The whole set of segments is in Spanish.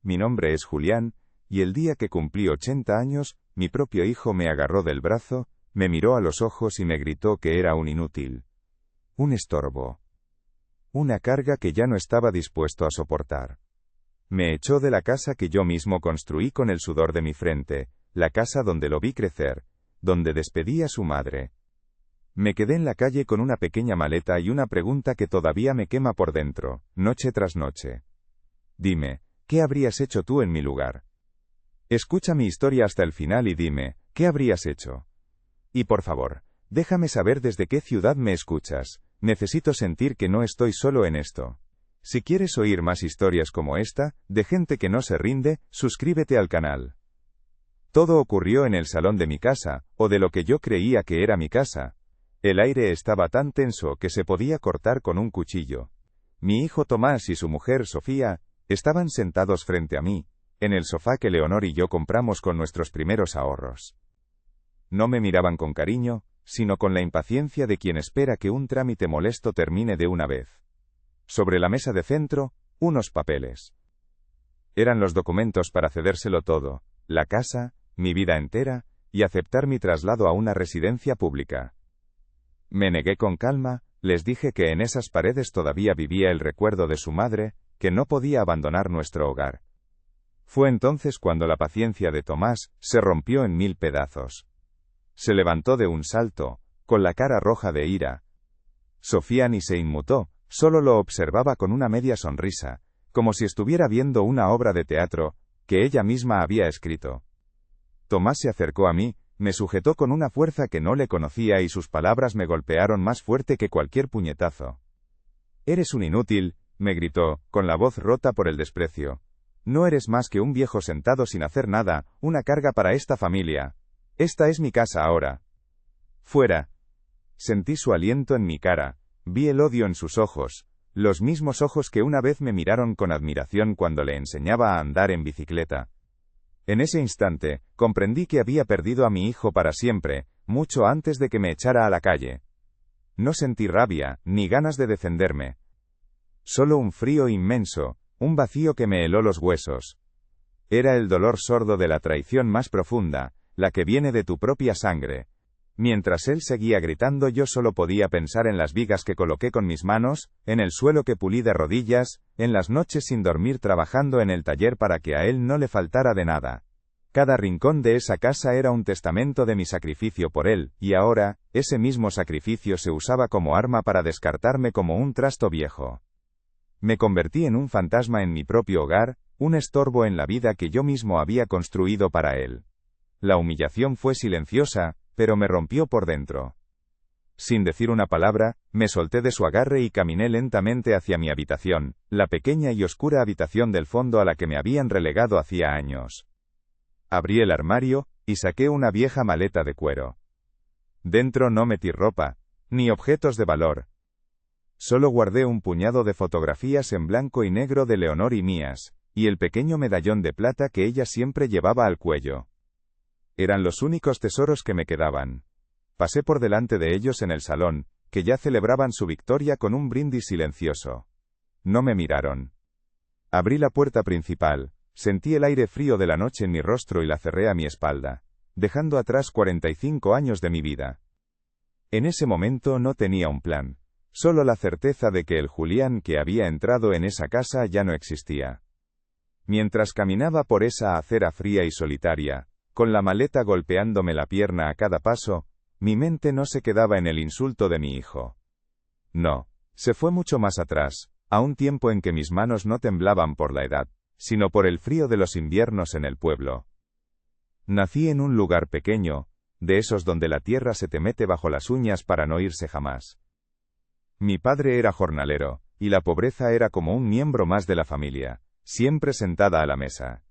mi nombre es Julián, y el día que cumplí 80 años, mi propio hijo me agarró del brazo, me miró a los ojos y me gritó que era un inútil. Un estorbo. Una carga que ya no estaba dispuesto a soportar. Me echó de la casa que yo mismo construí con el sudor de mi frente, la casa donde lo vi crecer, donde despedí a su madre. Me quedé en la calle con una pequeña maleta y una pregunta que todavía me quema por dentro, noche tras noche. Dime, ¿qué habrías hecho tú en mi lugar? Escucha mi historia hasta el final y dime, ¿qué habrías hecho? Y por favor, déjame saber desde qué ciudad me escuchas, necesito sentir que no estoy solo en esto. Si quieres oír más historias como esta, de gente que no se rinde, suscríbete al canal. Todo ocurrió en el salón de mi casa, o de lo que yo creía que era mi casa. El aire estaba tan tenso que se podía cortar con un cuchillo. Mi hijo Tomás y su mujer Sofía estaban sentados frente a mí, en el sofá que Leonor y yo compramos con nuestros primeros ahorros. No me miraban con cariño, sino con la impaciencia de quien espera que un trámite molesto termine de una vez. Sobre la mesa de centro, unos papeles. Eran los documentos para cedérselo todo, la casa, mi vida entera, y aceptar mi traslado a una residencia pública. Me negué con calma, les dije que en esas paredes todavía vivía el recuerdo de su madre, que no podía abandonar nuestro hogar. Fue entonces cuando la paciencia de Tomás se rompió en 1000 pedazos. Se levantó de un salto, con la cara roja de ira. Sofía ni se inmutó, solo lo observaba con una media sonrisa, como si estuviera viendo una obra de teatro, que ella misma había escrito. Tomás se acercó a mí, me sujetó con una fuerza que no le conocía y sus palabras me golpearon más fuerte que cualquier puñetazo. «Eres un inútil», me gritó, con la voz rota por el desprecio. «No eres más que un viejo sentado sin hacer nada, una carga para esta familia. Esta es mi casa ahora. Fuera». Sentí su aliento en mi cara, vi el odio en sus ojos, los mismos ojos que una vez me miraron con admiración cuando le enseñaba a andar en bicicleta. En ese instante, comprendí que había perdido a mi hijo para siempre, mucho antes de que me echara a la calle. No sentí rabia, ni ganas de defenderme. Solo un frío inmenso, un vacío que me heló los huesos. Era el dolor sordo de la traición más profunda, la que viene de tu propia sangre. Mientras él seguía gritando, yo solo podía pensar en las vigas que coloqué con mis manos, en el suelo que pulí de rodillas, en las noches sin dormir trabajando en el taller para que a él no le faltara de nada. Cada rincón de esa casa era un testamento de mi sacrificio por él, y ahora, ese mismo sacrificio se usaba como arma para descartarme como un trasto viejo. Me convertí en un fantasma en mi propio hogar, un estorbo en la vida que yo mismo había construido para él. La humillación fue silenciosa, pero me rompió por dentro. Sin decir una palabra, me solté de su agarre y caminé lentamente hacia mi habitación, la pequeña y oscura habitación del fondo a la que me habían relegado hacía años. Abrí el armario, y saqué una vieja maleta de cuero. Dentro no metí ropa, ni objetos de valor. Solo guardé un puñado de fotografías en blanco y negro de Leonor y mías, y el pequeño medallón de plata que ella siempre llevaba al cuello. Eran los únicos tesoros que me quedaban. Pasé por delante de ellos en el salón, que ya celebraban su victoria con un brindis silencioso. No me miraron. Abrí la puerta principal, sentí el aire frío de la noche en mi rostro y la cerré a mi espalda, dejando atrás 45 años de mi vida. En ese momento no tenía un plan, solo la certeza de que el Julián que había entrado en esa casa ya no existía. Mientras caminaba por esa acera fría y solitaria, con la maleta golpeándome la pierna a cada paso, mi mente no se quedaba en el insulto de mi hijo. No, se fue mucho más atrás, a un tiempo en que mis manos no temblaban por la edad, sino por el frío de los inviernos en el pueblo. Nací en un lugar pequeño, de esos donde la tierra se te mete bajo las uñas para no irse jamás. Mi padre era jornalero, y la pobreza era como un miembro más de la familia, siempre sentada a la mesa.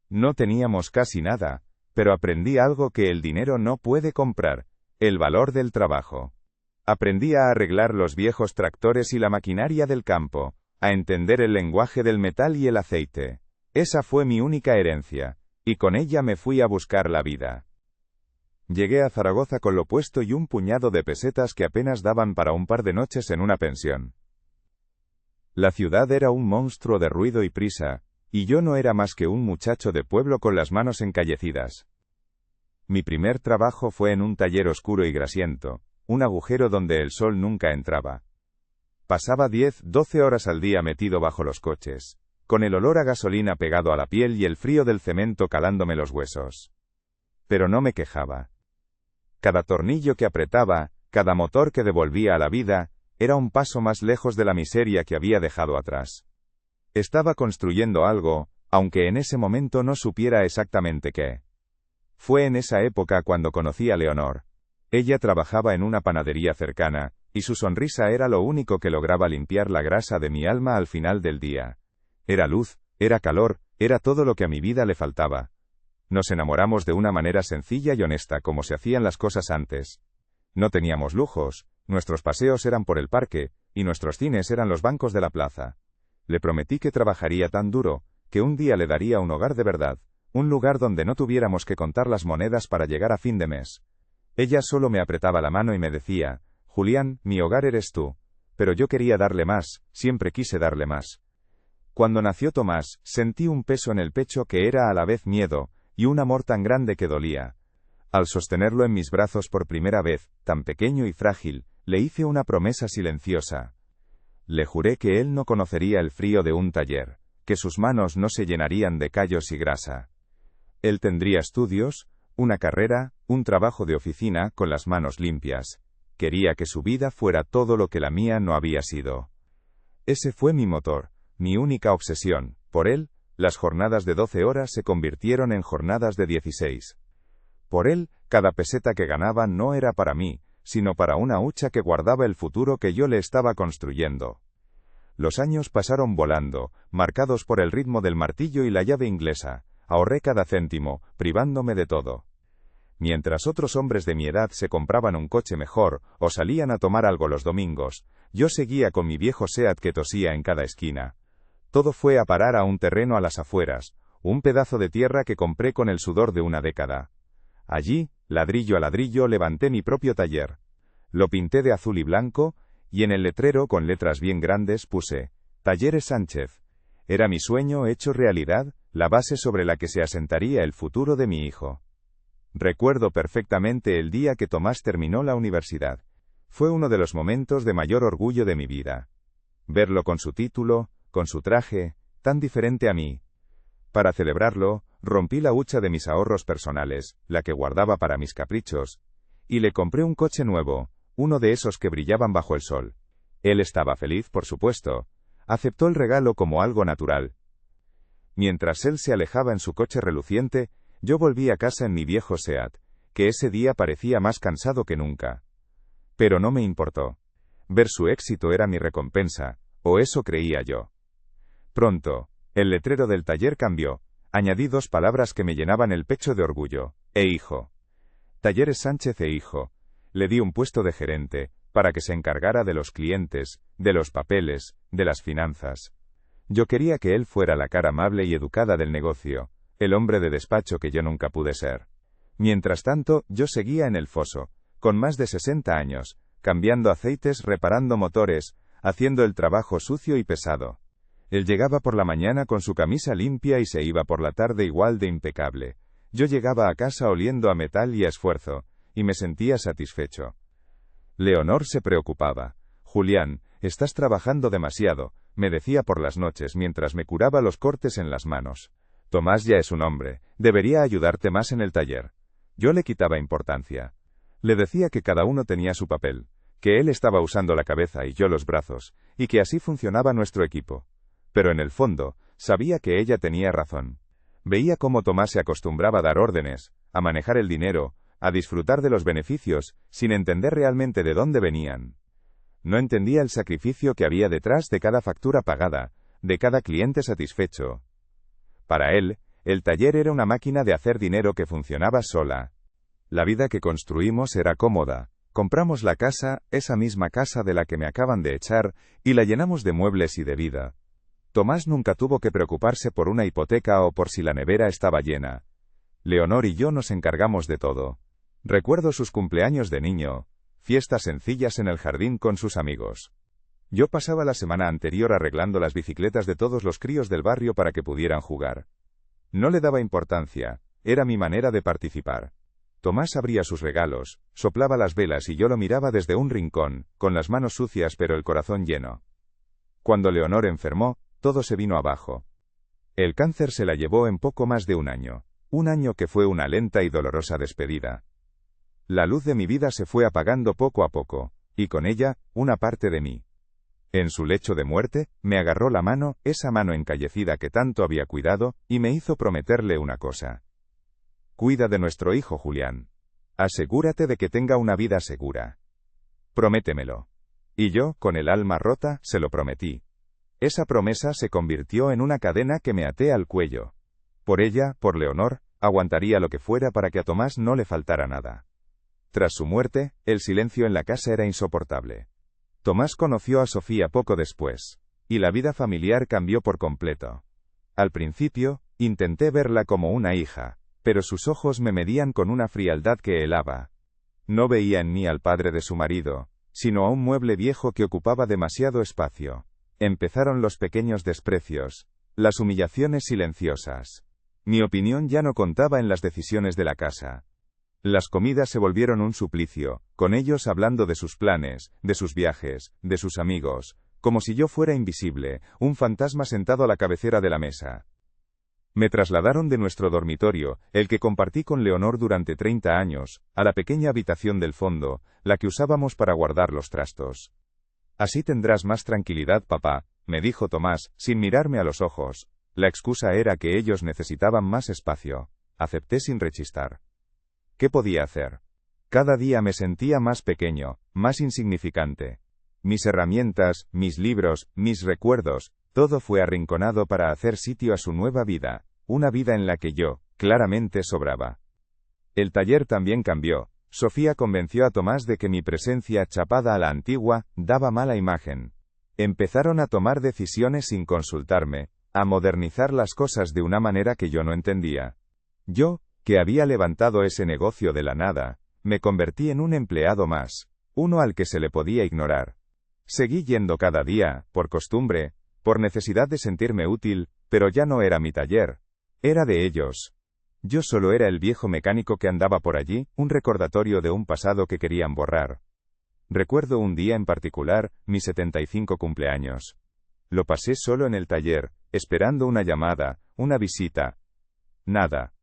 No teníamos casi nada, pero aprendí algo que el dinero no puede comprar, el valor del trabajo. Aprendí a arreglar los viejos tractores y la maquinaria del campo, a entender el lenguaje del metal y el aceite. Esa fue mi única herencia, y con ella me fui a buscar la vida. Llegué a Zaragoza con lo puesto y un puñado de pesetas que apenas daban para un par de noches en una pensión. La ciudad era un monstruo de ruido y prisa, y yo no era más que un muchacho de pueblo con las manos encallecidas. Mi primer trabajo fue en un taller oscuro y grasiento, un agujero donde el sol nunca entraba. Pasaba 10-12 horas al día metido bajo los coches, con el olor a gasolina pegado a la piel y el frío del cemento calándome los huesos. Pero no me quejaba. Cada tornillo que apretaba, cada motor que devolvía a la vida, era un paso más lejos de la miseria que había dejado atrás. Estaba construyendo algo, aunque en ese momento no supiera exactamente qué. Fue en esa época cuando conocí a Leonor. Ella trabajaba en una panadería cercana, y su sonrisa era lo único que lograba limpiar la grasa de mi alma al final del día. Era luz, era calor, era todo lo que a mi vida le faltaba. Nos enamoramos de una manera sencilla y honesta como se hacían las cosas antes. No teníamos lujos, nuestros paseos eran por el parque, y nuestros cines eran los bancos de la plaza. Le prometí que trabajaría tan duro, que un día le daría un hogar de verdad, un lugar donde no tuviéramos que contar las monedas para llegar a fin de mes. Ella solo me apretaba la mano y me decía, Julián, mi hogar eres tú. Pero yo quería darle más, siempre quise darle más. Cuando nació Tomás, sentí un peso en el pecho que era a la vez miedo, y un amor tan grande que dolía. Al sostenerlo en mis brazos por primera vez, tan pequeño y frágil, le hice una promesa silenciosa. Le juré que él no conocería el frío de un taller, que sus manos no se llenarían de callos y grasa. Él tendría estudios, una carrera, un trabajo de oficina con las manos limpias. Quería que su vida fuera todo lo que la mía no había sido. Ese fue mi motor, mi única obsesión. Por él, las jornadas de 12 horas se convirtieron en jornadas de 16. Por él, cada peseta que ganaba no era para mí, sino para una hucha que guardaba el futuro que yo le estaba construyendo. Los años pasaron volando, marcados por el ritmo del martillo y la llave inglesa. Ahorré cada céntimo, privándome de todo. Mientras otros hombres de mi edad se compraban un coche mejor, o salían a tomar algo los domingos, yo seguía con mi viejo Seat que tosía en cada esquina. Todo fue a parar a un terreno a las afueras, un pedazo de tierra que compré con el sudor de una década. Allí, ladrillo a ladrillo, levanté mi propio taller. Lo pinté de azul y blanco, y en el letrero con letras bien grandes puse, Talleres Sánchez. Era mi sueño hecho realidad, la base sobre la que se asentaría el futuro de mi hijo. Recuerdo perfectamente el día que Tomás terminó la universidad. Fue uno de los momentos de mayor orgullo de mi vida. Verlo con su título, con su traje, tan diferente a mí. Para celebrarlo, rompí la hucha de mis ahorros personales, la que guardaba para mis caprichos, y le compré un coche nuevo, uno de esos que brillaban bajo el sol. Él estaba feliz, por supuesto. Aceptó el regalo como algo natural. Mientras él se alejaba en su coche reluciente, yo volví a casa en mi viejo Seat, que ese día parecía más cansado que nunca. Pero no me importó. Ver su éxito era mi recompensa, o eso creía yo. Pronto, el letrero del taller cambió. Añadí 2 palabras que me llenaban el pecho de orgullo, hijo. Talleres Sánchez hijo. Le di un puesto de gerente, para que se encargara de los clientes, de los papeles, de las finanzas. Yo quería que él fuera la cara amable y educada del negocio, el hombre de despacho que yo nunca pude ser. Mientras tanto, yo seguía en el foso, con más de 60 años, cambiando aceites, reparando motores, haciendo el trabajo sucio y pesado. Él llegaba por la mañana con su camisa limpia y se iba por la tarde igual de impecable. Yo llegaba a casa oliendo a metal y a esfuerzo, y me sentía satisfecho. Leonor se preocupaba. Julián, estás trabajando demasiado, me decía por las noches mientras me curaba los cortes en las manos. Tomás ya es un hombre, debería ayudarte más en el taller. Yo le quitaba importancia. Le decía que cada uno tenía su papel, que él estaba usando la cabeza y yo los brazos, y que así funcionaba nuestro equipo. Pero en el fondo, sabía que ella tenía razón. Veía cómo Tomás se acostumbraba a dar órdenes, a manejar el dinero, a disfrutar de los beneficios, sin entender realmente de dónde venían. No entendía el sacrificio que había detrás de cada factura pagada, de cada cliente satisfecho. Para él, el taller era una máquina de hacer dinero que funcionaba sola. La vida que construimos era cómoda. Compramos la casa, esa misma casa de la que me acaban de echar, y la llenamos de muebles y de vida. Tomás nunca tuvo que preocuparse por una hipoteca o por si la nevera estaba llena. Leonor y yo nos encargamos de todo. Recuerdo sus cumpleaños de niño, fiestas sencillas en el jardín con sus amigos. Yo pasaba la semana anterior arreglando las bicicletas de todos los críos del barrio para que pudieran jugar. No le daba importancia, era mi manera de participar. Tomás abría sus regalos, soplaba las velas y yo lo miraba desde un rincón, con las manos sucias pero el corazón lleno. Cuando Leonor enfermó, todo se vino abajo. El cáncer se la llevó en poco más de un año que fue una lenta y dolorosa despedida. La luz de mi vida se fue apagando poco a poco, y con ella, una parte de mí. En su lecho de muerte, me agarró la mano, esa mano encallecida que tanto había cuidado, y me hizo prometerle una cosa. Cuida de nuestro hijo Julián. Asegúrate de que tenga una vida segura. Prométemelo. Y yo, con el alma rota, se lo prometí. Esa promesa se convirtió en una cadena que me até al cuello. Por ella, por Leonor, aguantaría lo que fuera para que a Tomás no le faltara nada. Tras su muerte, el silencio en la casa era insoportable. Tomás conoció a Sofía poco después, y la vida familiar cambió por completo. Al principio, intenté verla como una hija, pero sus ojos me medían con una frialdad que helaba. No veía en mí al padre de su marido, sino a un mueble viejo que ocupaba demasiado espacio. Empezaron los pequeños desprecios, las humillaciones silenciosas. Mi opinión ya no contaba en las decisiones de la casa. Las comidas se volvieron un suplicio, con ellos hablando de sus planes, de sus viajes, de sus amigos, como si yo fuera invisible, un fantasma sentado a la cabecera de la mesa. Me trasladaron de nuestro dormitorio, el que compartí con Leonor durante 30 años, a la pequeña habitación del fondo, la que usábamos para guardar los trastos. Así tendrás más tranquilidad, papá, me dijo Tomás, sin mirarme a los ojos. La excusa era que ellos necesitaban más espacio. Acepté sin rechistar. ¿Qué podía hacer? Cada día me sentía más pequeño, más insignificante. Mis herramientas, mis libros, mis recuerdos, todo fue arrinconado para hacer sitio a su nueva vida, una vida en la que yo, claramente, sobraba. El taller también cambió. Sofía convenció a Tomás de que mi presencia, chapada a la antigua, daba mala imagen. Empezaron a tomar decisiones sin consultarme, a modernizar las cosas de una manera que yo no entendía. Yo, que había levantado ese negocio de la nada, me convertí en un empleado más, uno al que se le podía ignorar. Seguí yendo cada día, por costumbre, por necesidad de sentirme útil, pero ya no era mi taller. Era de ellos. Yo solo era el viejo mecánico que andaba por allí, un recordatorio de un pasado que querían borrar. Recuerdo un día en particular, mi 75 cumpleaños. Lo pasé solo en el taller, esperando una llamada, una visita. Nada.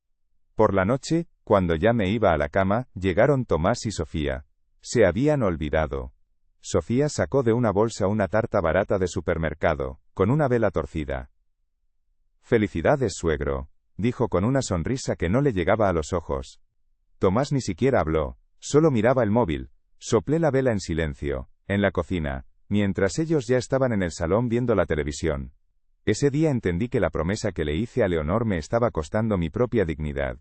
Por la noche, cuando ya me iba a la cama, llegaron Tomás y Sofía. Se habían olvidado. Sofía sacó de una bolsa una tarta barata de supermercado, con una vela torcida. «Felicidades, suegro», dijo con una sonrisa que no le llegaba a los ojos. Tomás ni siquiera habló, solo miraba el móvil. Soplé la vela en silencio, en la cocina, mientras ellos ya estaban en el salón viendo la televisión. Ese día entendí que la promesa que le hice a Leonor me estaba costando mi propia dignidad.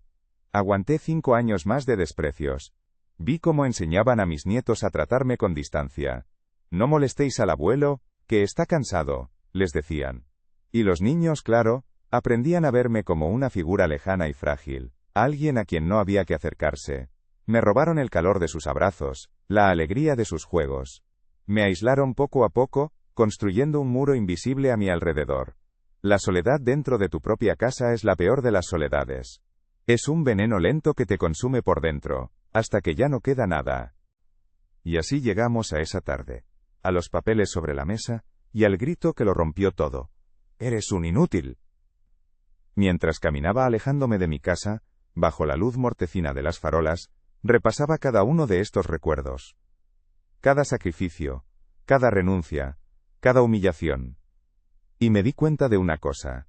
Aguanté 5 años más de desprecios. Vi cómo enseñaban a mis nietos a tratarme con distancia. «No molestéis al abuelo, que está cansado», les decían. Y los niños, claro, aprendían a verme como una figura lejana y frágil, alguien a quien no había que acercarse. Me robaron el calor de sus abrazos, la alegría de sus juegos. Me aislaron poco a poco, construyendo un muro invisible a mi alrededor. La soledad dentro de tu propia casa es la peor de las soledades. Es un veneno lento que te consume por dentro, hasta que ya no queda nada. Y así llegamos a esa tarde, a los papeles sobre la mesa, y al grito que lo rompió todo. «¡Eres un inútil!». Mientras caminaba alejándome de mi casa, bajo la luz mortecina de las farolas, repasaba cada uno de estos recuerdos. Cada sacrificio, cada renuncia, cada humillación. Y me di cuenta de una cosa.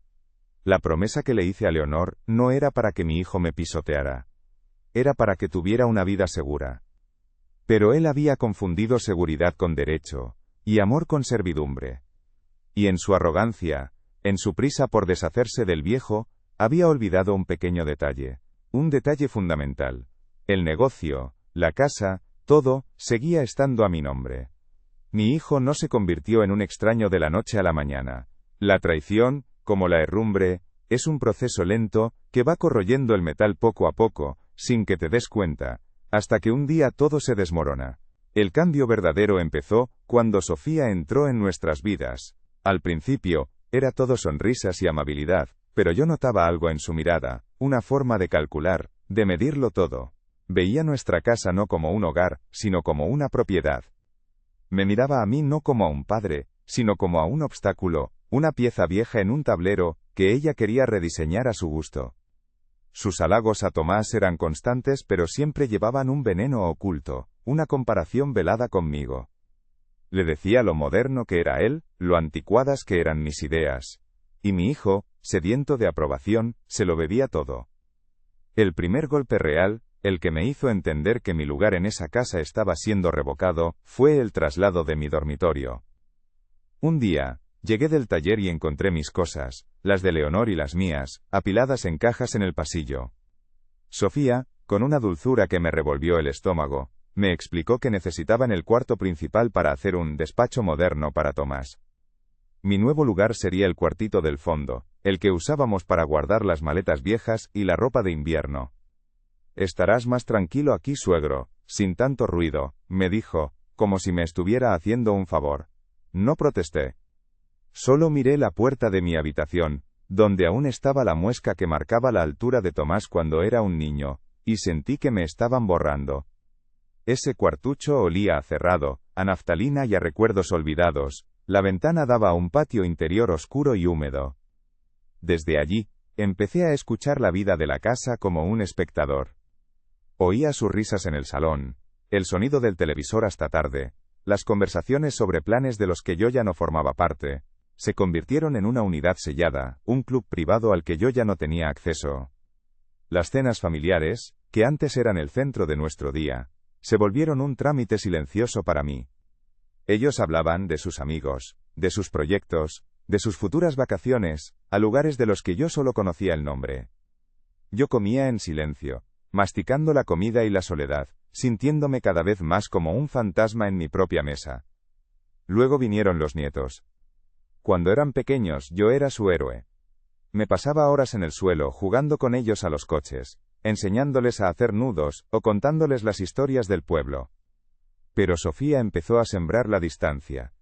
La promesa que le hice a Leonor no era para que mi hijo me pisoteara. Era para que tuviera una vida segura. Pero él había confundido seguridad con derecho, y amor con servidumbre. Y en su arrogancia, en su prisa por deshacerse del viejo, había olvidado un pequeño detalle, un detalle fundamental. El negocio, la casa, todo, seguía estando a mi nombre. Mi hijo no se convirtió en un extraño de la noche a la mañana. La traición, como la herrumbre, es un proceso lento, que va corroyendo el metal poco a poco, sin que te des cuenta, hasta que un día todo se desmorona. El cambio verdadero empezó cuando Sofía entró en nuestras vidas. Al principio, era todo sonrisas y amabilidad, pero yo notaba algo en su mirada, una forma de calcular, de medirlo todo. Veía nuestra casa no como un hogar, sino como una propiedad. Me miraba a mí no como a un padre, sino como a un obstáculo, una pieza vieja en un tablero, que ella quería rediseñar a su gusto. Sus halagos a Tomás eran constantes, pero siempre llevaban un veneno oculto, una comparación velada conmigo. Le decía lo moderno que era él, lo anticuadas que eran mis ideas. Y mi hijo, sediento de aprobación, se lo bebía todo. El primer golpe real, el que me hizo entender que mi lugar en esa casa estaba siendo revocado, fue el traslado de mi dormitorio. Un día, llegué del taller y encontré mis cosas, las de Leonor y las mías, apiladas en cajas en el pasillo. Sofía, con una dulzura que me revolvió el estómago, me explicó que necesitaban el cuarto principal para hacer un despacho moderno para Tomás. Mi nuevo lugar sería el cuartito del fondo, el que usábamos para guardar las maletas viejas y la ropa de invierno. «Estarás más tranquilo aquí, suegro, sin tanto ruido», me dijo, como si me estuviera haciendo un favor. No protesté. Solo miré la puerta de mi habitación, donde aún estaba la muesca que marcaba la altura de Tomás cuando era un niño, y sentí que me estaban borrando. Ese cuartucho olía a cerrado, a naftalina y a recuerdos olvidados. La ventana daba a un patio interior oscuro y húmedo. Desde allí, empecé a escuchar la vida de la casa como un espectador. Oía sus risas en el salón, el sonido del televisor hasta tarde, las conversaciones sobre planes de los que yo ya no formaba parte, se convirtieron en una unidad sellada, un club privado al que yo ya no tenía acceso. Las cenas familiares, que antes eran el centro de nuestro día, se volvieron un trámite silencioso para mí. Ellos hablaban de sus amigos, de sus proyectos, de sus futuras vacaciones, a lugares de los que yo solo conocía el nombre. Yo comía en silencio, masticando la comida y la soledad, sintiéndome cada vez más como un fantasma en mi propia mesa. Luego vinieron los nietos. Cuando eran pequeños, yo era su héroe. Me pasaba horas en el suelo jugando con ellos a los coches, enseñándoles a hacer nudos, o contándoles las historias del pueblo. Pero Sofía empezó a sembrar la distancia.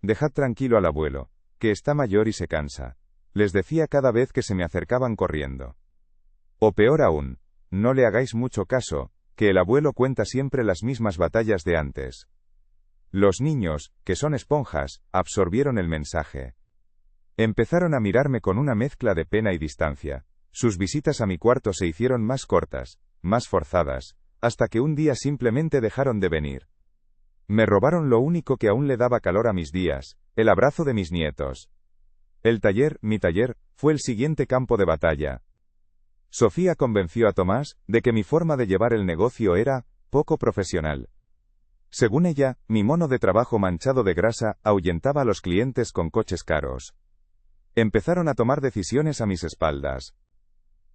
«Dejad tranquilo al abuelo, que está mayor y se cansa», les decía cada vez que se me acercaban corriendo. O peor aún, no le hagáis mucho caso, que el abuelo cuenta siempre las mismas batallas de antes. Los niños, que son esponjas, absorbieron el mensaje. Empezaron a mirarme con una mezcla de pena y distancia. Sus visitas a mi cuarto se hicieron más cortas, más forzadas, hasta que un día simplemente dejaron de venir. Me robaron lo único que aún le daba calor a mis días, el abrazo de mis nietos. El taller, mi taller, fue el siguiente campo de batalla. Sofía convenció a Tomás de que mi forma de llevar el negocio era poco profesional. Según ella, mi mono de trabajo manchado de grasa ahuyentaba a los clientes con coches caros. Empezaron a tomar decisiones a mis espaldas.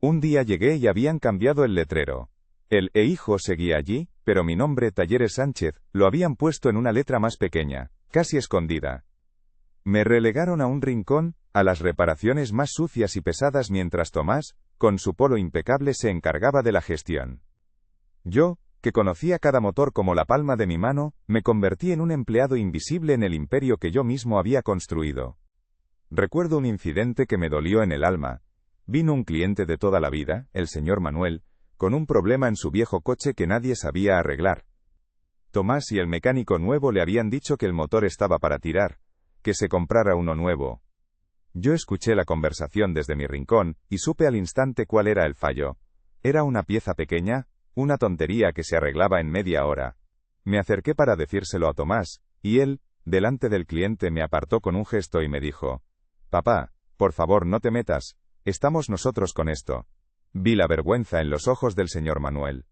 Un día llegué y habían cambiado el letrero. El hijo seguía allí, pero mi nombre, Talleres Sánchez, lo habían puesto en una letra más pequeña, casi escondida. Me relegaron a un rincón, a las reparaciones más sucias y pesadas mientras Tomás, con su polo impecable, se encargaba de la gestión. Yo, que conocía cada motor como la palma de mi mano, me convertí en un empleado invisible en el imperio que yo mismo había construido. Recuerdo un incidente que me dolió en el alma. Vino un cliente de toda la vida, el señor Manuel, con un problema en su viejo coche que nadie sabía arreglar. Tomás y el mecánico nuevo le habían dicho que el motor estaba para tirar, que se comprara uno nuevo. Yo escuché la conversación desde mi rincón, y supe al instante cuál era el fallo. Era una pieza pequeña, una tontería que se arreglaba en media hora. Me acerqué para decírselo a Tomás, y él, delante del cliente, me apartó con un gesto y me dijo: «Papá, por favor no te metas, estamos nosotros con esto». Vi la vergüenza en los ojos del señor Manuel.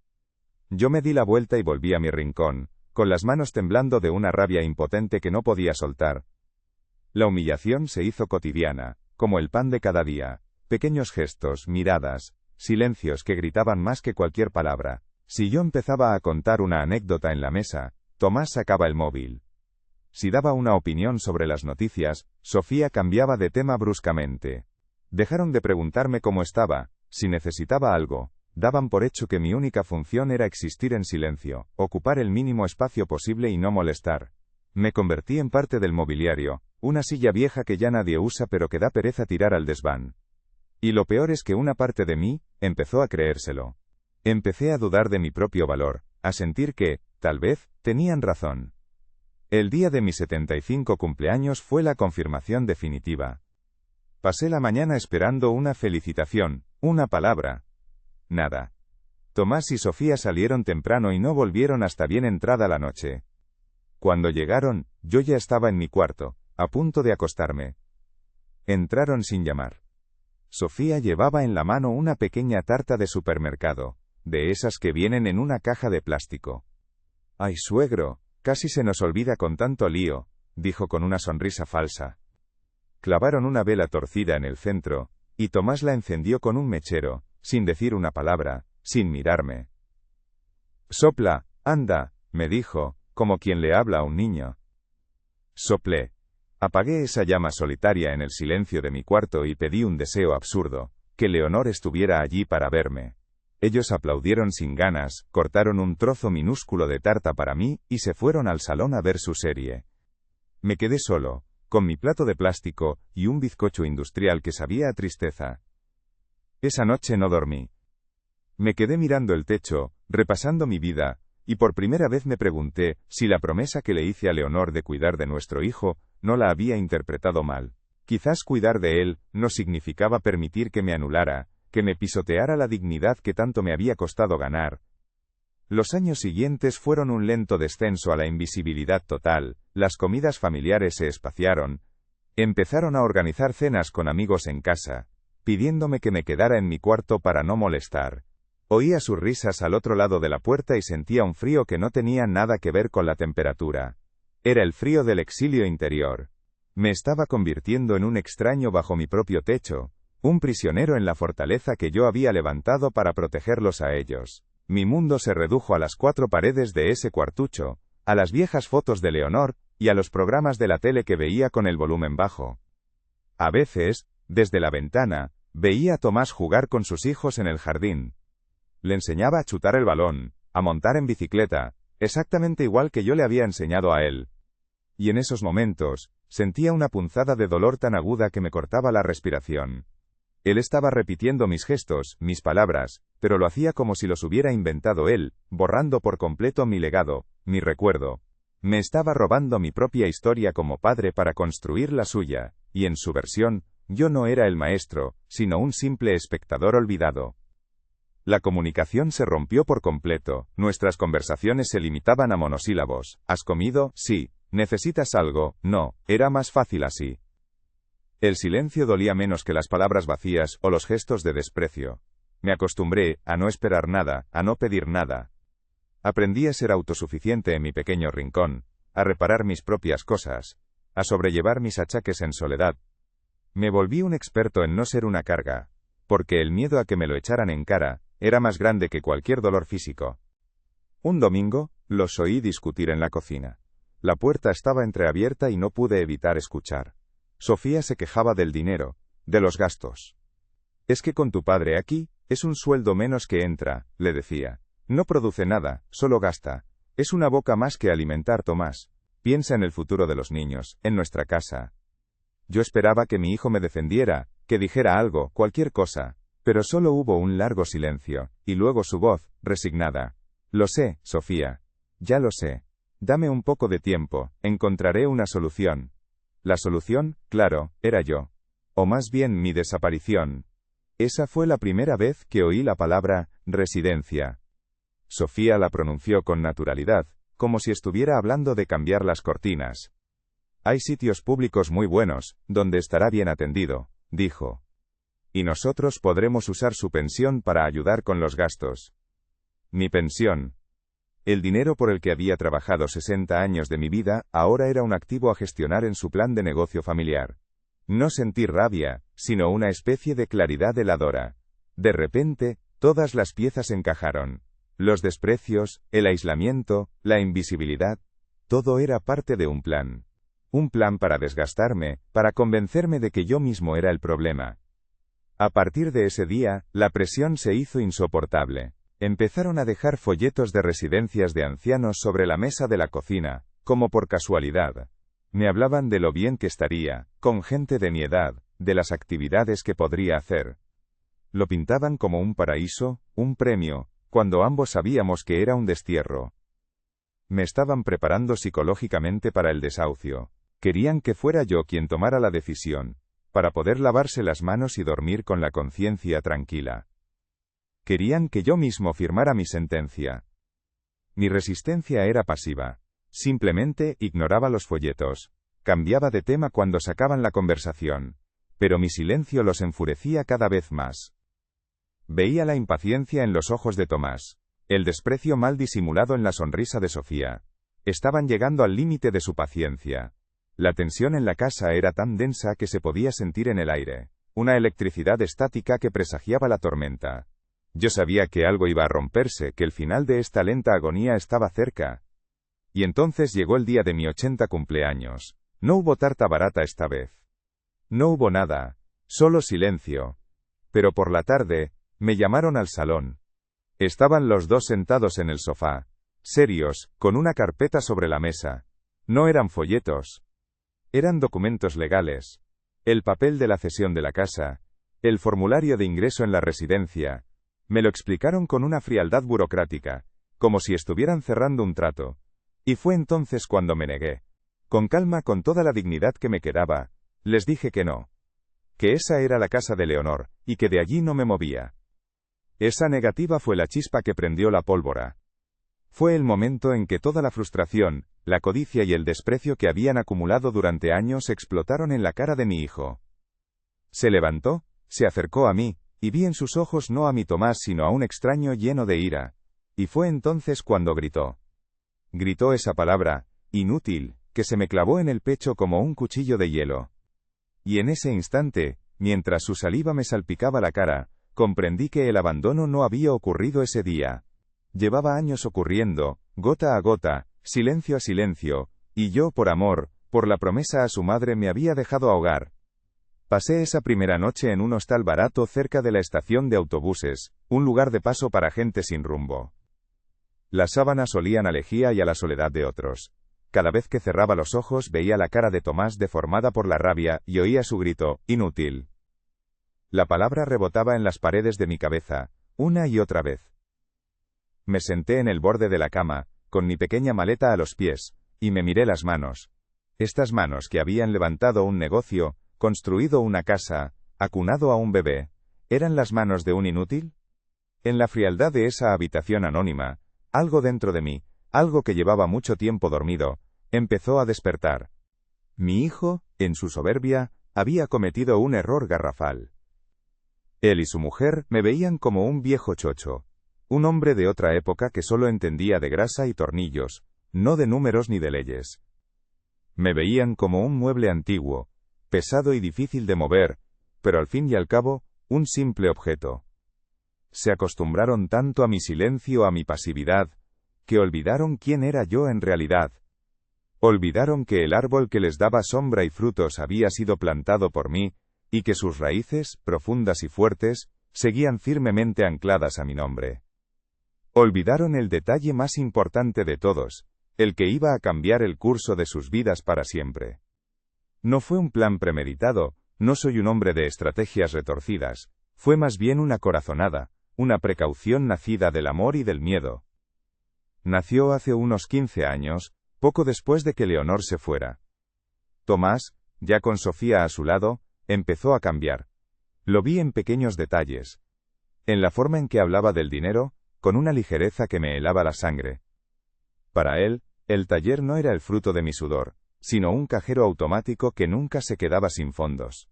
Yo me di la vuelta y volví a mi rincón, con las manos temblando de una rabia impotente que no podía soltar. La humillación se hizo cotidiana, como el pan de cada día. Pequeños gestos, miradas, silencios que gritaban más que cualquier palabra. Si yo empezaba a contar una anécdota en la mesa, Tomás sacaba el móvil. Si daba una opinión sobre las noticias, Sofía cambiaba de tema bruscamente. Dejaron de preguntarme cómo estaba, si necesitaba algo, Daban por hecho que mi única función era existir en silencio, ocupar el mínimo espacio posible y no molestar. Me convertí en parte del mobiliario, una silla vieja que ya nadie usa pero que da pereza tirar al desván. Y lo peor es que una parte de mí empezó a creérselo. Empecé a dudar de mi propio valor, a sentir que, tal vez, tenían razón. El día de mi 75 cumpleaños fue la confirmación definitiva. Pasé la mañana esperando una felicitación, una palabra. Nada. Tomás y Sofía salieron temprano y no volvieron hasta bien entrada la noche. Cuando llegaron, yo ya estaba en mi cuarto, a punto de acostarme. Entraron sin llamar. Sofía llevaba en la mano una pequeña tarta de supermercado, de esas que vienen en una caja de plástico. «Ay, suegro, casi se nos olvida con tanto lío», dijo con una sonrisa falsa. Clavaron una vela torcida en el centro, y Tomás la encendió con un mechero, sin decir una palabra, sin mirarme. «Sopla, anda», me dijo, como quien le habla a un niño. Soplé. Apagué esa llama solitaria en el silencio de mi cuarto y pedí un deseo absurdo, que Leonor estuviera allí para verme. Ellos aplaudieron sin ganas, cortaron un trozo minúsculo de tarta para mí, y se fueron al salón a ver su serie. Me quedé solo, con mi plato de plástico, y un bizcocho industrial que sabía a tristeza. Esa noche no dormí. Me quedé mirando el techo, repasando mi vida, y por primera vez me pregunté si la promesa que le hice a Leonor de cuidar de nuestro hijo, no la había interpretado mal. Quizás cuidar de él no significaba permitir que me anulara, que me pisoteara la dignidad que tanto me había costado ganar. Los años siguientes fueron un lento descenso a la invisibilidad total, las comidas familiares se espaciaron, empezaron a organizar cenas con amigos en casa, pidiéndome que me quedara en mi cuarto para no molestar. Oía sus risas al otro lado de la puerta y sentía un frío que no tenía nada que ver con la temperatura. Era el frío del exilio interior. Me estaba convirtiendo en un extraño bajo mi propio techo, un prisionero en la fortaleza que yo había levantado para protegerlos a ellos. Mi mundo se redujo a las 4 paredes de ese cuartucho, a las viejas fotos de Leonor, y a los programas de la tele que veía con el volumen bajo. A veces, desde la ventana, veía a Tomás jugar con sus hijos en el jardín. Le enseñaba a chutar el balón, a montar en bicicleta, exactamente igual que yo le había enseñado a él. Y en esos momentos, sentía una punzada de dolor tan aguda que me cortaba la respiración. Él estaba repitiendo mis gestos, mis palabras, pero lo hacía como si los hubiera inventado él, borrando por completo mi legado, mi recuerdo. Me estaba robando mi propia historia como padre para construir la suya, y en su versión, yo no era el maestro, sino un simple espectador olvidado. La comunicación se rompió por completo, nuestras conversaciones se limitaban a monosílabos. ¿Has comido? Sí. ¿Necesitas algo? No. Era más fácil así. El silencio dolía menos que las palabras vacías o los gestos de desprecio. Me acostumbré a no esperar nada, a no pedir nada. Aprendí a ser autosuficiente en mi pequeño rincón, a reparar mis propias cosas, a sobrellevar mis achaques en soledad. Me volví un experto en no ser una carga, porque el miedo a que me lo echaran en cara era más grande que cualquier dolor físico. Un domingo, los oí discutir en la cocina. La puerta estaba entreabierta y no pude evitar escuchar. Sofía se quejaba del dinero, de los gastos. «Es que con tu padre aquí, es un sueldo menos que entra», le decía. «No produce nada, solo gasta. Es una boca más que alimentar, Tomás. Piensa en el futuro de los niños, en nuestra casa». Yo esperaba que mi hijo me defendiera, que dijera algo, cualquier cosa. Pero solo hubo un largo silencio, y luego su voz, resignada. «Lo sé, Sofía. Ya lo sé. Dame un poco de tiempo, encontraré una solución». La solución, claro, era yo. O más bien mi desaparición. Esa fue la primera vez que oí la palabra residencia. Sofía la pronunció con naturalidad, como si estuviera hablando de cambiar las cortinas. «Hay sitios públicos muy buenos, donde estará bien atendido», dijo. «Y nosotros podremos usar su pensión para ayudar con los gastos». Mi pensión. El dinero por el que había trabajado 60 años de mi vida, ahora era un activo a gestionar en su plan de negocio familiar. No sentí rabia, sino una especie de claridad heladora. De repente, todas las piezas encajaron. Los desprecios, el aislamiento, la invisibilidad, todo era parte de un plan. Un plan para desgastarme, para convencerme de que yo mismo era el problema. A partir de ese día, la presión se hizo insoportable. Empezaron a dejar folletos de residencias de ancianos sobre la mesa de la cocina, como por casualidad. Me hablaban de lo bien que estaría, con gente de mi edad, de las actividades que podría hacer. Lo pintaban como un paraíso, un premio, cuando ambos sabíamos que era un destierro. Me estaban preparando psicológicamente para el desahucio. Querían que fuera yo quien tomara la decisión, para poder lavarse las manos y dormir con la conciencia tranquila. Querían que yo mismo firmara mi sentencia. Mi resistencia era pasiva. Simplemente ignoraba los folletos. Cambiaba de tema cuando sacaban la conversación. Pero mi silencio los enfurecía cada vez más. Veía la impaciencia en los ojos de Tomás. El desprecio mal disimulado en la sonrisa de Sofía. Estaban llegando al límite de su paciencia. La tensión en la casa era tan densa que se podía sentir en el aire. Una electricidad estática que presagiaba la tormenta. Yo sabía que algo iba a romperse, que el final de esta lenta agonía estaba cerca. Y entonces llegó el día de mi 80 cumpleaños. No hubo tarta barata esta vez. No hubo nada. Solo silencio. Pero por la tarde, me llamaron al salón. Estaban los dos sentados en el sofá. Serios, con una carpeta sobre la mesa. No eran folletos. Eran documentos legales. El papel de la cesión de la casa. El formulario de ingreso en la residencia. Me lo explicaron con una frialdad burocrática, como si estuvieran cerrando un trato. Y fue entonces cuando me negué. Con calma, con toda la dignidad que me quedaba, les dije que no. Que esa era la casa de Leonor, y que de allí no me movía. Esa negativa fue la chispa que prendió la pólvora. Fue el momento en que toda la frustración, la codicia y el desprecio que habían acumulado durante años explotaron en la cara de mi hijo. Se levantó, se acercó a mí, y vi en sus ojos no a mi Tomás sino a un extraño lleno de ira. Y fue entonces cuando gritó. Gritó esa palabra, inútil, que se me clavó en el pecho como un cuchillo de hielo. Y en ese instante, mientras su saliva me salpicaba la cara, comprendí que el abandono no había ocurrido ese día. Llevaba años ocurriendo, gota a gota, silencio a silencio, y yo por amor, por la promesa a su madre me había dejado ahogar. Pasé esa primera noche en un hostal barato cerca de la estación de autobuses, un lugar de paso para gente sin rumbo. Las sábanas olían a lejía y a la soledad de otros. Cada vez que cerraba los ojos veía la cara de Tomás deformada por la rabia y oía su grito, inútil. La palabra rebotaba en las paredes de mi cabeza, una y otra vez. Me senté en el borde de la cama, con mi pequeña maleta a los pies, y me miré las manos. Estas manos que habían levantado un negocio, construido una casa, acunado a un bebé, ¿eran las manos de un inútil? En la frialdad de esa habitación anónima, algo dentro de mí, algo que llevaba mucho tiempo dormido, empezó a despertar. Mi hijo, en su soberbia, había cometido un error garrafal. Él y su mujer me veían como un viejo chocho, un hombre de otra época que solo entendía de grasa y tornillos, no de números ni de leyes. Me veían como un mueble antiguo, pesado y difícil de mover, pero al fin y al cabo, un simple objeto. Se acostumbraron tanto a mi silencio, a mi pasividad, que olvidaron quién era yo en realidad. Olvidaron que el árbol que les daba sombra y frutos había sido plantado por mí, y que sus raíces, profundas y fuertes, seguían firmemente ancladas a mi nombre. Olvidaron el detalle más importante de todos, el que iba a cambiar el curso de sus vidas para siempre. No fue un plan premeditado, no soy un hombre de estrategias retorcidas, fue más bien una corazonada, una precaución nacida del amor y del miedo. Nació hace unos 15 años, poco después de que Leonor se fuera. Tomás, ya con Sofía a su lado, empezó a cambiar. Lo vi en pequeños detalles. En la forma en que hablaba del dinero, con una ligereza que me helaba la sangre. Para él, el taller no era el fruto de mi sudor, sino un cajero automático que nunca se quedaba sin fondos.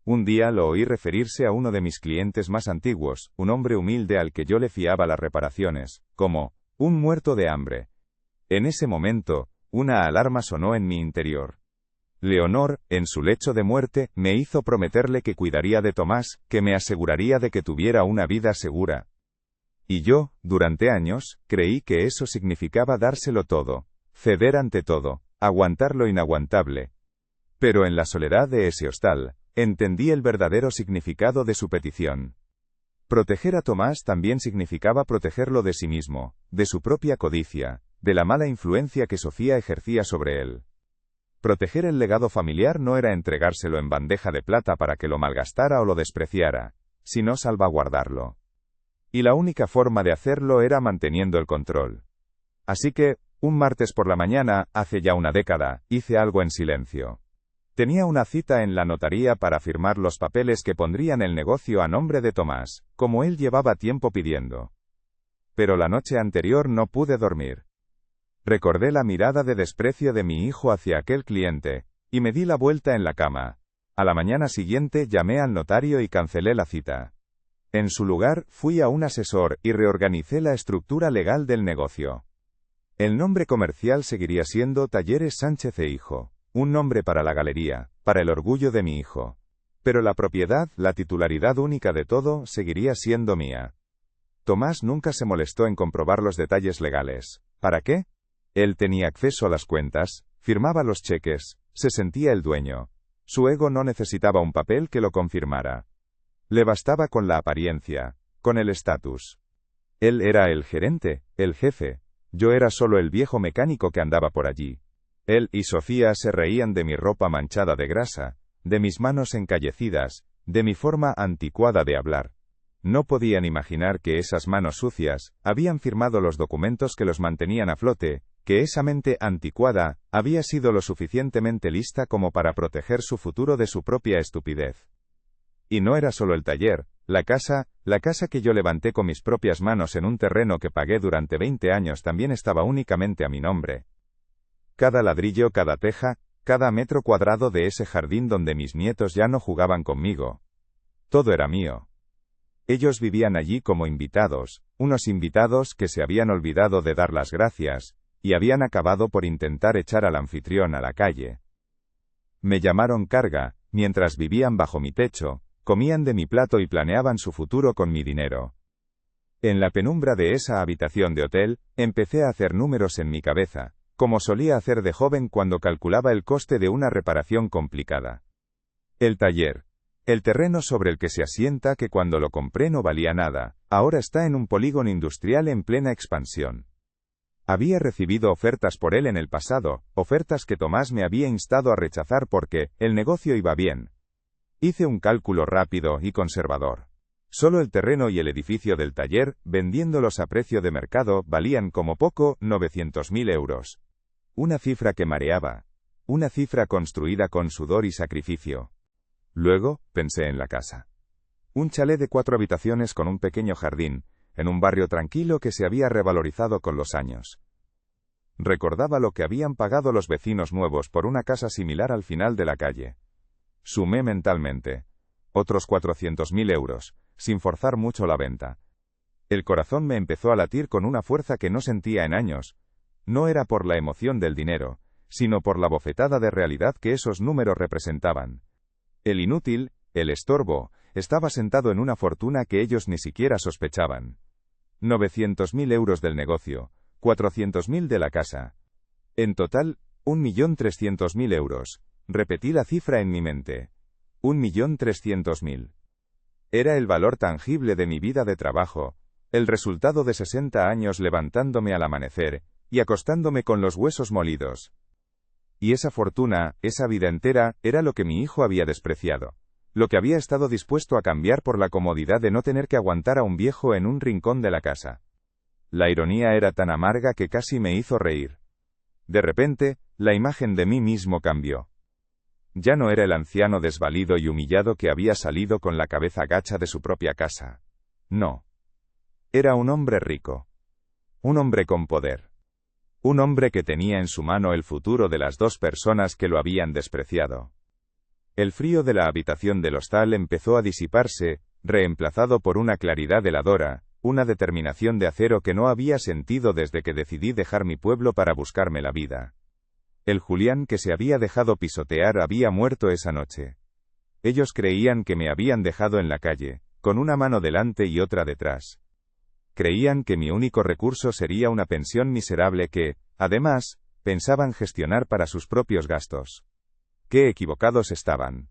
Un día lo oí referirse a uno de mis clientes más antiguos, un hombre humilde al que yo le fiaba las reparaciones, como un muerto de hambre. En ese momento, una alarma sonó en mi interior. Leonor, en su lecho de muerte, me hizo prometerle que cuidaría de Tomás, que me aseguraría de que tuviera una vida segura. Y yo, durante años, creí que eso significaba dárselo todo, ceder ante todo, aguantar lo inaguantable. Pero en la soledad de ese hostal, Entendí el verdadero significado de su petición. Proteger a Tomás también significaba protegerlo de sí mismo, de su propia codicia, de la mala influencia que Sofía ejercía sobre él. Proteger el legado familiar no era entregárselo en bandeja de plata para que lo malgastara o lo despreciara, sino salvaguardarlo. Y la única forma de hacerlo era manteniendo el control. Así que, un martes por la mañana, hace ya una década, hice algo en silencio. Tenía una cita en la notaría para firmar los papeles que pondrían el negocio a nombre de Tomás, como él llevaba tiempo pidiendo. Pero la noche anterior no pude dormir. Recordé la mirada de desprecio de mi hijo hacia aquel cliente, y me di la vuelta en la cama. A la mañana siguiente llamé al notario y cancelé la cita. En su lugar, fui a un asesor y reorganicé la estructura legal del negocio. El nombre comercial seguiría siendo Talleres Sánchez e Hijo. Un nombre para la galería, para el orgullo de mi hijo. Pero la propiedad, la titularidad única de todo, seguiría siendo mía. Tomás nunca se molestó en comprobar los detalles legales. ¿Para qué? Él tenía acceso a las cuentas, firmaba los cheques, se sentía el dueño. Su ego no necesitaba un papel que lo confirmara. Le bastaba con la apariencia, con el estatus. Él era el gerente, el jefe. Yo era solo el viejo mecánico que andaba por allí. Él y Sofía se reían de mi ropa manchada de grasa, de mis manos encallecidas, de mi forma anticuada de hablar. No podían imaginar que esas manos sucias habían firmado los documentos que los mantenían a flote, que esa mente anticuada había sido lo suficientemente lista como para proteger su futuro de su propia estupidez. Y no era solo el taller, la casa que yo levanté con mis propias manos en un terreno que pagué durante 20 años también estaba únicamente a mi nombre. Cada ladrillo, cada teja, cada metro cuadrado de ese jardín donde mis nietos ya no jugaban conmigo. Todo era mío. Ellos vivían allí como invitados, unos invitados que se habían olvidado de dar las gracias, y habían acabado por intentar echar al anfitrión a la calle. Me llamaron carga, mientras vivían bajo mi techo, comían de mi plato y planeaban su futuro con mi dinero. En la penumbra de esa habitación de hotel, empecé a hacer números en mi cabeza, como solía hacer de joven cuando calculaba el coste de una reparación complicada. El taller. El terreno sobre el que se asienta que cuando lo compré no valía nada, ahora está en un polígono industrial en plena expansión. Había recibido ofertas por él en el pasado, ofertas que Tomás me había instado a rechazar porque el negocio iba bien. Hice un cálculo rápido y conservador. Solo el terreno y el edificio del taller, vendiéndolos a precio de mercado, valían como poco 900.000 euros. Una cifra que mareaba. Una cifra construida con sudor y sacrificio. Luego, pensé en la casa. Un chalet de 4 habitaciones con un pequeño jardín, en un barrio tranquilo que se había revalorizado con los años. Recordaba lo que habían pagado los vecinos nuevos por una casa similar al final de la calle. Sumé mentalmente. Otros 400.000 euros, sin forzar mucho la venta. El corazón me empezó a latir con una fuerza que no sentía en años. No era por la emoción del dinero, sino por la bofetada de realidad que esos números representaban. El inútil, el estorbo, estaba sentado en una fortuna que ellos ni siquiera sospechaban. 900.000 euros del negocio, 400.000 de la casa. En total, 1.300.000 euros. Repetí la cifra en mi mente. 1.300.000. Era el valor tangible de mi vida de trabajo, el resultado de 60 años levantándome al amanecer, y acostándome con los huesos molidos. Y esa fortuna, esa vida entera, era lo que mi hijo había despreciado. Lo que había estado dispuesto a cambiar por la comodidad de no tener que aguantar a un viejo en un rincón de la casa. La ironía era tan amarga que casi me hizo reír. De repente, la imagen de mí mismo cambió. Ya no era el anciano desvalido y humillado que había salido con la cabeza gacha de su propia casa. No. Era un hombre rico. Un hombre con poder. Un hombre que tenía en su mano el futuro de las 2 personas que lo habían despreciado. El frío de la habitación del hostal empezó a disiparse, reemplazado por una claridad heladora, una determinación de acero que no había sentido desde que decidí dejar mi pueblo para buscarme la vida. El Julián que se había dejado pisotear había muerto esa noche. Ellos creían que me habían dejado en la calle, con una mano delante y otra detrás. Creían que mi único recurso sería una pensión miserable que, además, pensaban gestionar para sus propios gastos. ¡Qué equivocados estaban!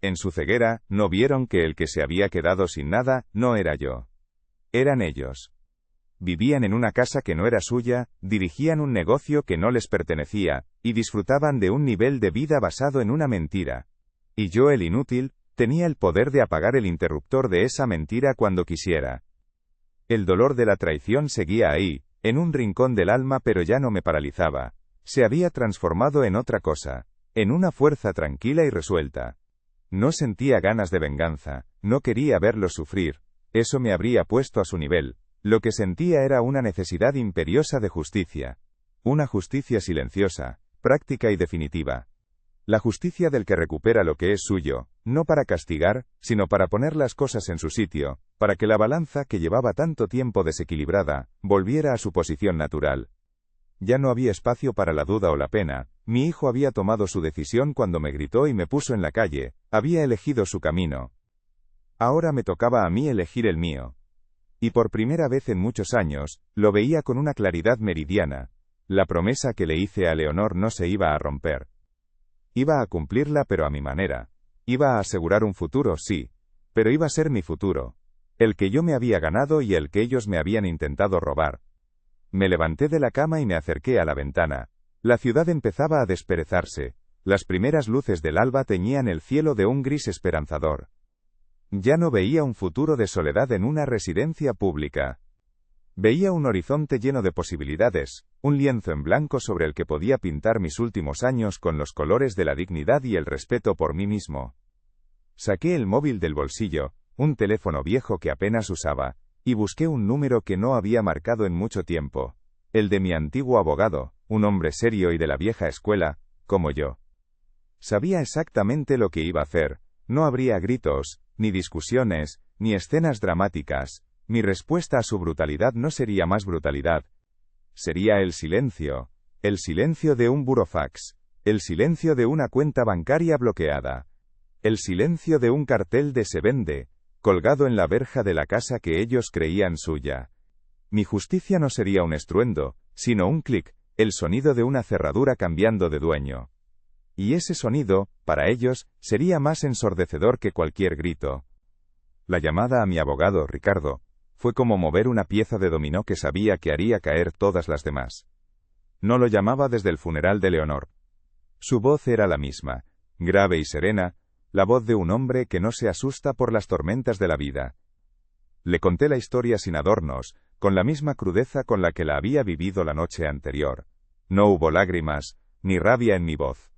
En su ceguera, no vieron que el que se había quedado sin nada, no era yo. Eran ellos. Vivían en una casa que no era suya, dirigían un negocio que no les pertenecía, y disfrutaban de un nivel de vida basado en una mentira. Y yo, el inútil, tenía el poder de apagar el interruptor de esa mentira cuando quisiera. El dolor de la traición seguía ahí, en un rincón del alma, pero ya no me paralizaba. Se había transformado en otra cosa, en una fuerza tranquila y resuelta. No sentía ganas de venganza, no quería verlos sufrir, eso me habría puesto a su nivel. Lo que sentía era una necesidad imperiosa de justicia. Una justicia silenciosa, práctica y definitiva. La justicia del que recupera lo que es suyo, no para castigar, sino para poner las cosas en su sitio, para que la balanza que llevaba tanto tiempo desequilibrada, volviera a su posición natural. Ya no había espacio para la duda o la pena, mi hijo había tomado su decisión cuando me gritó y me puso en la calle, había elegido su camino. Ahora me tocaba a mí elegir el mío. Y por primera vez en muchos años, lo veía con una claridad meridiana. La promesa que le hice a Leonor no se iba a romper. Iba a cumplirla, pero a mi manera. Iba a asegurar un futuro, sí, pero iba a ser mi futuro. El que yo me había ganado y el que ellos me habían intentado robar. Me levanté de la cama y me acerqué a la ventana. La ciudad empezaba a desperezarse. Las primeras luces del alba teñían el cielo de un gris esperanzador. Ya no veía un futuro de soledad en una residencia pública. Veía un horizonte lleno de posibilidades, un lienzo en blanco sobre el que podía pintar mis últimos años con los colores de la dignidad y el respeto por mí mismo. Saqué el móvil del bolsillo, un teléfono viejo que apenas usaba, y busqué un número que no había marcado en mucho tiempo, el de mi antiguo abogado, un hombre serio y de la vieja escuela, como yo. Sabía exactamente lo que iba a hacer, no habría gritos, ni discusiones, ni escenas dramáticas. Mi respuesta a su brutalidad no sería más brutalidad. Sería el silencio de un burofax, el silencio de una cuenta bancaria bloqueada, el silencio de un cartel de se vende, colgado en la verja de la casa que ellos creían suya. Mi justicia no sería un estruendo, sino un clic, el sonido de una cerradura cambiando de dueño. Y ese sonido, para ellos, sería más ensordecedor que cualquier grito. La llamada a mi abogado, Ricardo, fue como mover una pieza de dominó que sabía que haría caer todas las demás. No lo llamaba desde el funeral de Leonor. Su voz era la misma, grave y serena, la voz de un hombre que no se asusta por las tormentas de la vida. Le conté la historia sin adornos, con la misma crudeza con la que la había vivido la noche anterior. No hubo lágrimas, ni rabia en mi voz.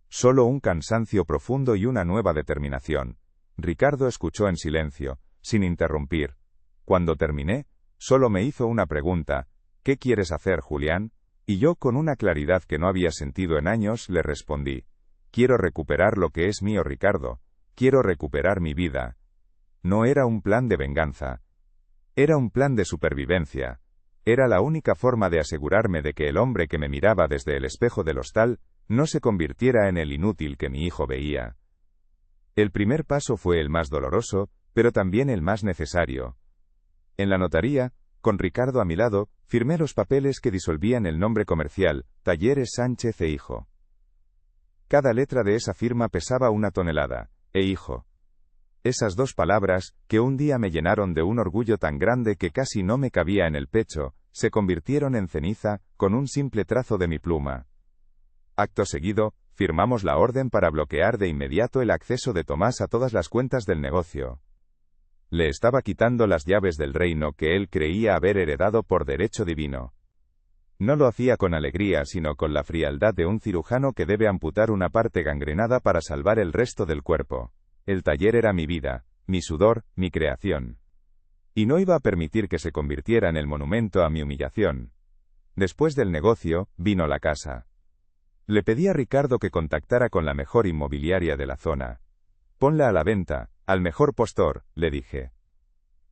Solo un cansancio profundo y una nueva determinación. Ricardo escuchó en silencio, sin interrumpir. Cuando terminé, solo me hizo una pregunta: ¿qué quieres hacer, Julián? Y yo, con una claridad que no había sentido en años, le respondí: quiero recuperar lo que es mío, Ricardo. Quiero recuperar mi vida. No era un plan de venganza. Era un plan de supervivencia. Era la única forma de asegurarme de que el hombre que me miraba desde el espejo del hostal no se convirtiera en el inútil que mi hijo veía. El primer paso fue el más doloroso, pero también el más necesario. En la notaría, con Ricardo a mi lado, firmé los papeles que disolvían el nombre comercial, Talleres Sánchez e Hijo. Cada letra de esa firma pesaba 1 tonelada, e hijo. Esas 2 palabras, que un día me llenaron de un orgullo tan grande que casi no me cabía en el pecho, se convirtieron en ceniza, con un simple trazo de mi pluma. Acto seguido, firmamos la orden para bloquear de inmediato el acceso de Tomás a todas las cuentas del negocio. Le estaba quitando las llaves del reino que él creía haber heredado por derecho divino. No lo hacía con alegría, sino con la frialdad de un cirujano que debe amputar una parte gangrenada para salvar el resto del cuerpo. El taller era mi vida, mi sudor, mi creación. Y no iba a permitir que se convirtiera en el monumento a mi humillación. Después del negocio, vino la casa. Le pedí a Ricardo que contactara con la mejor inmobiliaria de la zona. Ponla a la venta, al mejor postor, le dije.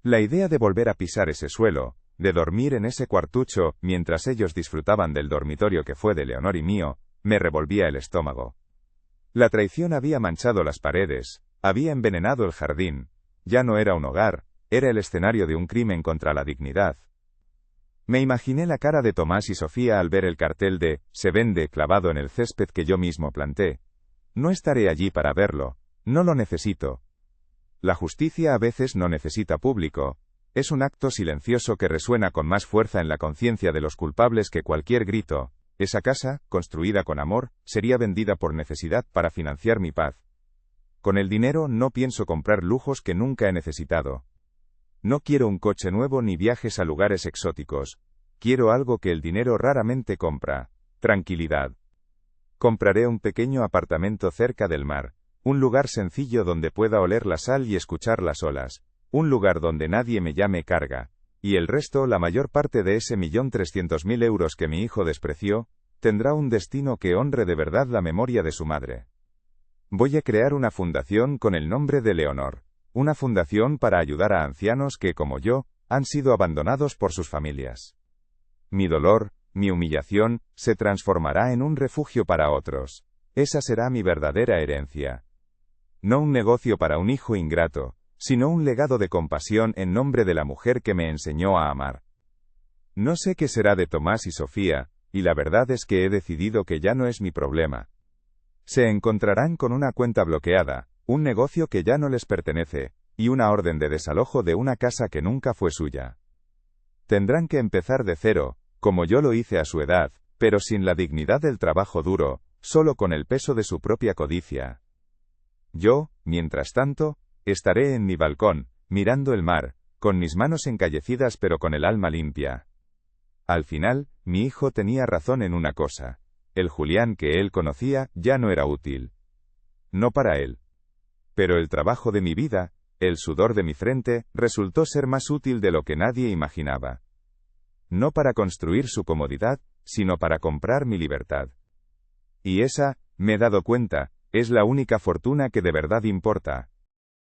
La idea de volver a pisar ese suelo, de dormir en ese cuartucho, mientras ellos disfrutaban del dormitorio que fue de Leonor y mío, me revolvía el estómago. La traición había manchado las paredes, había envenenado el jardín. Ya no era un hogar, era el escenario de un crimen contra la dignidad. Me imaginé la cara de Tomás y Sofía al ver el cartel de «Se vende» clavado en el césped que yo mismo planté. No estaré allí para verlo, No lo necesito. La justicia a veces no necesita público. Es un acto silencioso que resuena con más fuerza en la conciencia de los culpables que cualquier grito. Esa casa, construida con amor, sería vendida por necesidad para financiar mi paz. Con el dinero no pienso comprar lujos que nunca he necesitado. No quiero un coche nuevo ni viajes a lugares exóticos. Quiero algo que el dinero raramente compra: tranquilidad. Compraré un pequeño apartamento cerca del mar, un lugar sencillo donde pueda oler la sal y escuchar las olas, un lugar donde nadie me llame carga, y el resto, la mayor parte de ese 1.300.000 euros que mi hijo despreció, tendrá un destino que honre de verdad la memoria de su madre. Voy a crear una fundación con el nombre de Leonor, una fundación para ayudar a ancianos que, como yo, han sido abandonados por sus familias. Mi dolor, mi humillación, se transformará en un refugio para otros. Esa será mi verdadera herencia. No un negocio para un hijo ingrato, sino un legado de compasión en nombre de la mujer que me enseñó a amar. No sé qué será de Tomás y Sofía, y la verdad es que he decidido que ya no es mi problema. Se encontrarán con una cuenta bloqueada, un negocio que ya no les pertenece, y una orden de desalojo de una casa que nunca fue suya. Tendrán que empezar de cero, como yo lo hice a su edad, pero sin la dignidad del trabajo duro, solo con el peso de su propia codicia. Yo, mientras tanto, estaré en mi balcón, mirando el mar, con mis manos encallecidas pero con el alma limpia. Al final, mi hijo tenía razón en una cosa: el Julián que él conocía ya no era útil. No para él. Pero el trabajo de mi vida, el sudor de mi frente, resultó ser más útil de lo que nadie imaginaba. No para construir su comodidad, sino para comprar mi libertad. Y esa, me he dado cuenta, es la única fortuna que de verdad importa.